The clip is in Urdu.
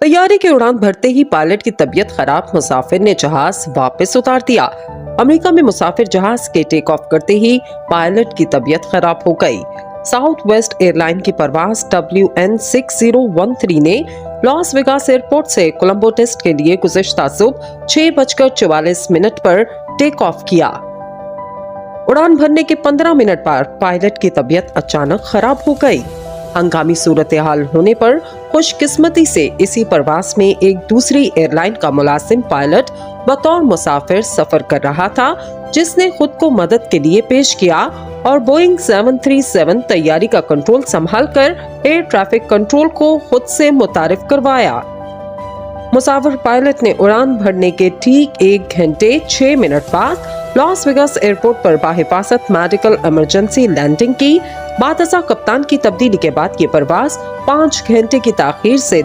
طیارے کی اڑان بھرتے ہی پائلٹ کی طبیعت خراب، مسافر نے جہاز واپس اتار دیا۔ امریکہ میں مسافر جہاز کے ٹیک آف کرتے ہی پائلٹ کی طبیعت خراب ہو گئی۔ ساؤتھ ویسٹ ایئر لائن کی پرواز WN6013 نے لاس ویگاس ایئرپورٹ سے کولمبو ٹیسٹ کے لیے گزشتہ صبح 6:44 پر ٹیک آف کیا۔ اڑان بھرنے کے 15 منٹ بعد پائلٹ کی طبیعت اچانک خراب ہو گئی۔ ہنگامی صورتحال ہونے پر خوش قسمتی سے اسی پرواز میں ایک دوسری ایئر لائن کا ملازم پائلٹ بطور مسافر سفر کر رہا تھا، جس نے خود کو مدد کے لیے پیش کیا اور بوئنگ 737 طیارے کا کنٹرول سنبھال کر ایئر ٹریفک کنٹرول کو خود سے متعارف کروایا۔ مسافر پائلٹ نے اڑان بھرنے کے ٹھیک 1 گھنٹے 6 منٹ بعد لاس ویگاس ایئرپورٹ پر باحفاظت میڈیکل ایمرجنسی لینڈنگ کی۔ بعد ازاں کپتان کی تبدیلی کے بعد یہ پرواز 5 گھنٹے کی تاخیر سے